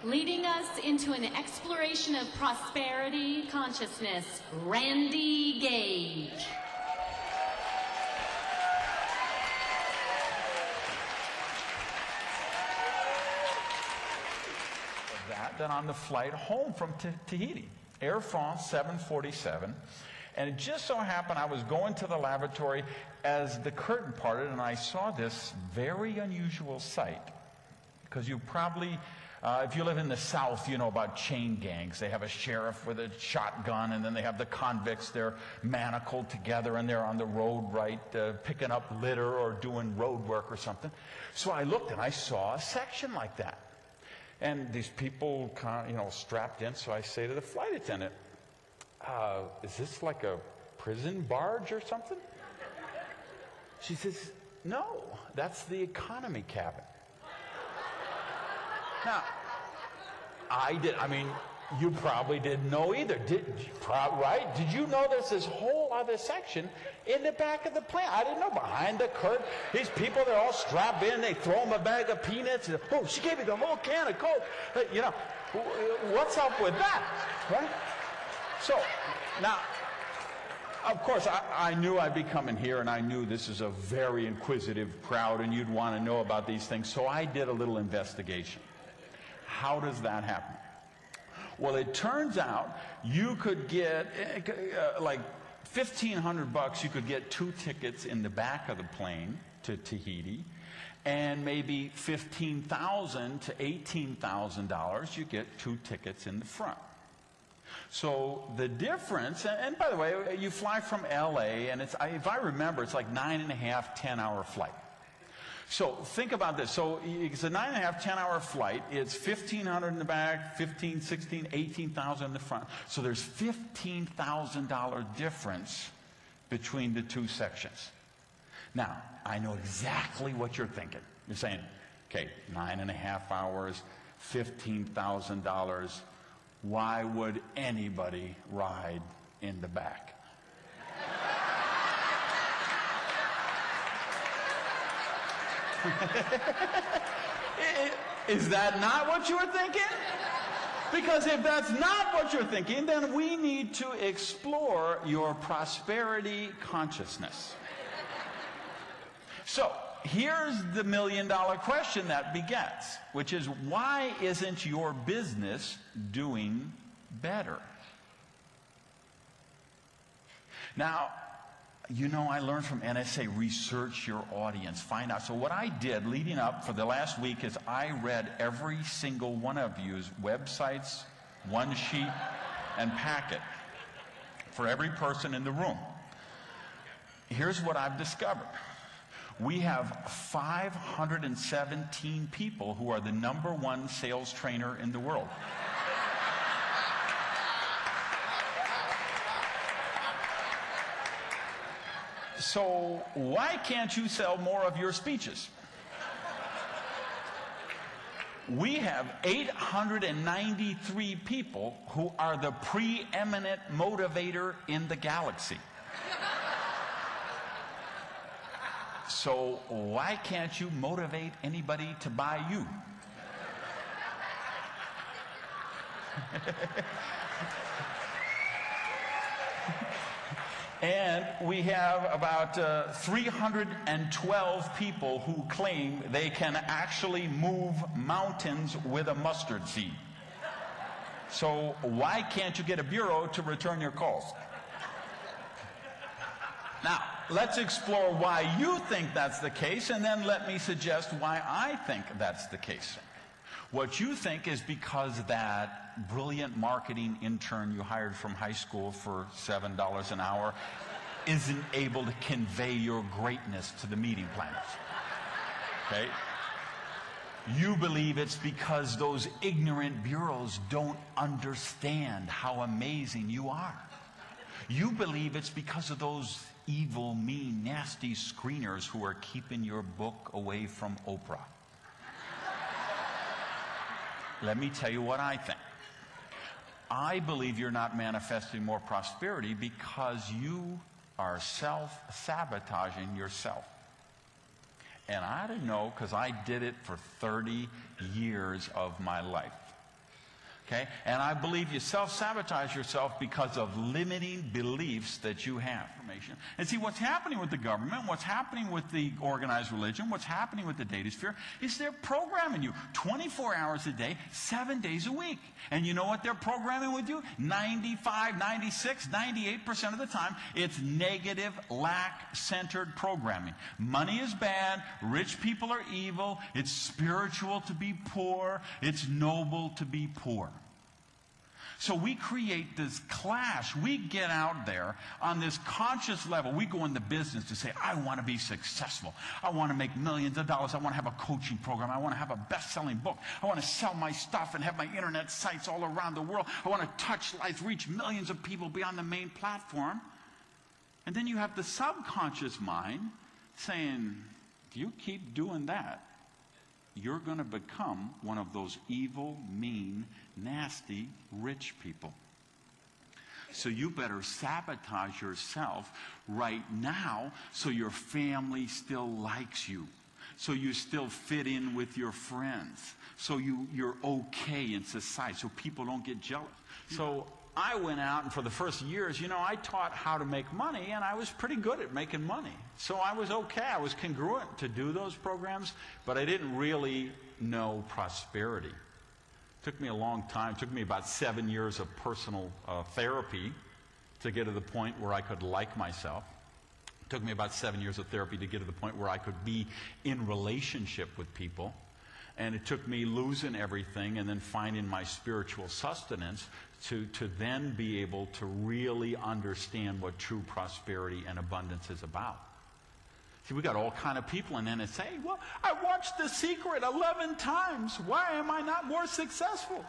Leading us into an exploration of prosperity consciousness, Randy Gage. Than on the flight home from Tahiti, Air France 747. And it just so happened I was going to the lavatory as the curtain parted, and I saw this very unusual sight. Because you probably, if you live in the South, you know about chain gangs. They have a sheriff with a shotgun, and then they have the convicts. They're manacled together, and they're on the road, right, picking up litter or doing road work or something. So I looked, and I saw a section like that. And these people, strapped in. So I say to the flight attendant, is this like a prison barge or something? She says, no, that's the economy cabin. Now, you probably didn't know either, right? Did you know there's this whole other section in the back of the plane? I didn't know. Behind the curtain, these people, they're all strapped in. They throw them a bag of peanuts. And, oh, she gave me the whole can of Coke. What's up with that, right? So, now, of course, I knew I'd be coming here, and I knew this is a very inquisitive crowd, and you'd want to know about these things. So I did a little investigation. How does that happen? Well, it turns out you could get like $1,500. You could get 2 tickets in the back of the plane to Tahiti, and maybe $15,000 to $18,000. You get 2 tickets in the front. So the difference, and by the way, you fly from LA, and if I remember, it's like 9.5, 10-hour flight. So think about this. So it's a 9.5, 10-hour flight. It's $1,500 in the back, $15,000, $16,000, $18,000 in the front. So there's $15,000 difference between the 2 sections. Now, I know exactly what you're thinking. You're saying, okay, 9.5 hours, $15,000. Why would anybody ride in the back? Is that not what you were thinking? Because if that's not what you're thinking, then we need to explore your prosperity consciousness. So here's the million-dollar question that begets, which is, why isn't your business doing better? Now, I learned from NSA, research your audience, find out. So what I did leading up for the last week is I read every single one of you's websites, one sheet, and packet for every person in the room. Here's what I've discovered. We have 517 people who are the #1 sales trainer in the world. So why can't you sell more of your speeches? We have 893 people who are the preeminent motivator in the galaxy. So why can't you motivate anybody to buy you? And we have about 312 people who claim they can actually move mountains with a mustard seed. So why can't you get a bureau to return your calls? Now, let's explore why you think that's the case, and then let me suggest why I think that's the case. What you think is because that brilliant marketing intern you hired from high school for $7 an hour isn't able to convey your greatness to the meeting planners. Okay? You believe it's because those ignorant bureaus don't understand how amazing you are. You believe it's because of those evil, mean, nasty screeners who are keeping your book away from Oprah. Let me tell you what I think. I believe you're not manifesting more prosperity because you are self-sabotaging yourself. And I didn't know, because I did it for 30 years of my life. Okay? And I believe you self-sabotage yourself because of limiting beliefs that you have. And see, what's happening with the government, what's happening with the organized religion, what's happening with the data sphere, is they're programming you 24 hours a day, 7 days a week. And you know what they're programming with you? 95, 96, 98% of the time, it's negative, lack-centered programming. Money is bad, rich people are evil, it's spiritual to be poor, it's noble to be poor. So we create this clash. We get out there on this conscious level. We go into business to say, I want to be successful. I want to make millions of dollars. I want to have a coaching program. I want to have a best-selling book. I want to sell my stuff and have my internet sites all around the world. I want to touch lives, reach millions of people beyond the main platform. And then you have the subconscious mind saying, if you keep doing that, you're going to become one of those evil, mean, nasty, rich people. So you better sabotage yourself right now so your family still likes you, so you still fit in with your friends, so you're okay in society, so people don't get jealous. So I went out, and for the first years, I taught how to make money, and I was pretty good at making money. So I was okay. I was congruent to do those programs, but I didn't really know prosperity. It took me a long time. It took me about 7 years of personal therapy to get to the point where I could like myself. It took me about 7 years of therapy to get to the point where I could be in relationship with people. And it took me losing everything and then finding my spiritual sustenance to then be able to really understand what true prosperity and abundance is about. See, we got all kind of people in NSA. Well, I watched The Secret 11 times. Why am I not more successful?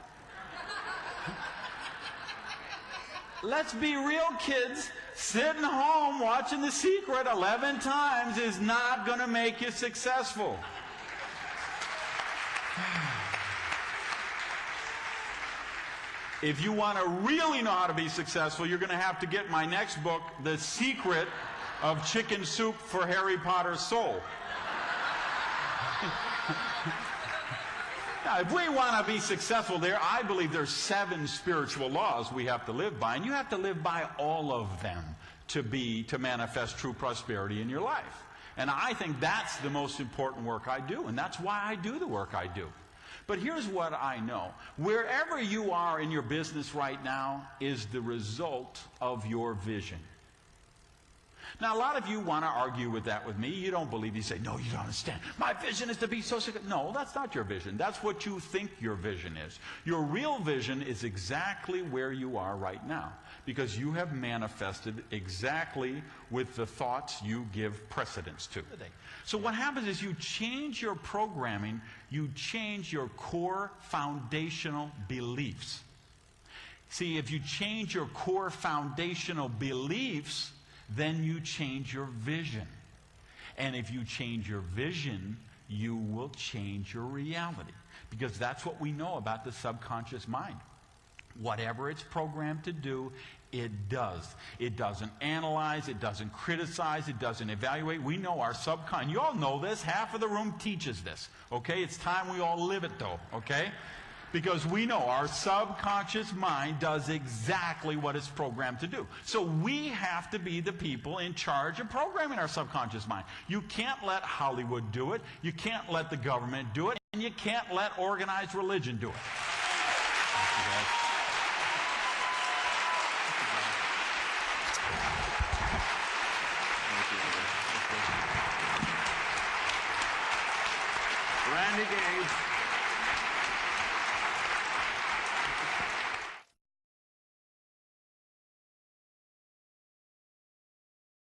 Let's be real, kids. Sitting home watching The Secret 11 times is not going to make you successful. If you want to really know how to be successful, you're going to have to get my next book, The Secret of Chicken Soup for Harry Potter's Soul. Now, if we want to be successful there, I believe there's 7 spiritual laws we have to live by, and you have to live by all of them to manifest true prosperity in your life. And I think that's the most important work I do, and that's why I do the work I do. But here's what I know. Wherever you are in your business right now is the result of your vision. Now, a lot of you want to argue with that with me. You don't believe. You say, no, you don't understand. My vision is to be so successful. No, that's not your vision. That's what you think your vision is. Your real vision is exactly where you are right now, because you have manifested exactly with the thoughts you give precedence to. So what happens is you change your programming, you change your core foundational beliefs. See, if you change your core foundational beliefs, then you change your vision. And if you change your vision, you will change your reality. Because that's what we know about the subconscious mind. Whatever it's programmed to do, it does. It doesn't analyze, it doesn't criticize, it doesn't evaluate. We know our subconscious. You all know this. Half of the room teaches this. Okay? It's time we all live it, though. Okay? Because we know our subconscious mind does exactly what it's programmed to do. So we have to be the people in charge of programming our subconscious mind. You can't let Hollywood do it. You can't let the government do it. And you can't let organized religion do it. Randy Gage.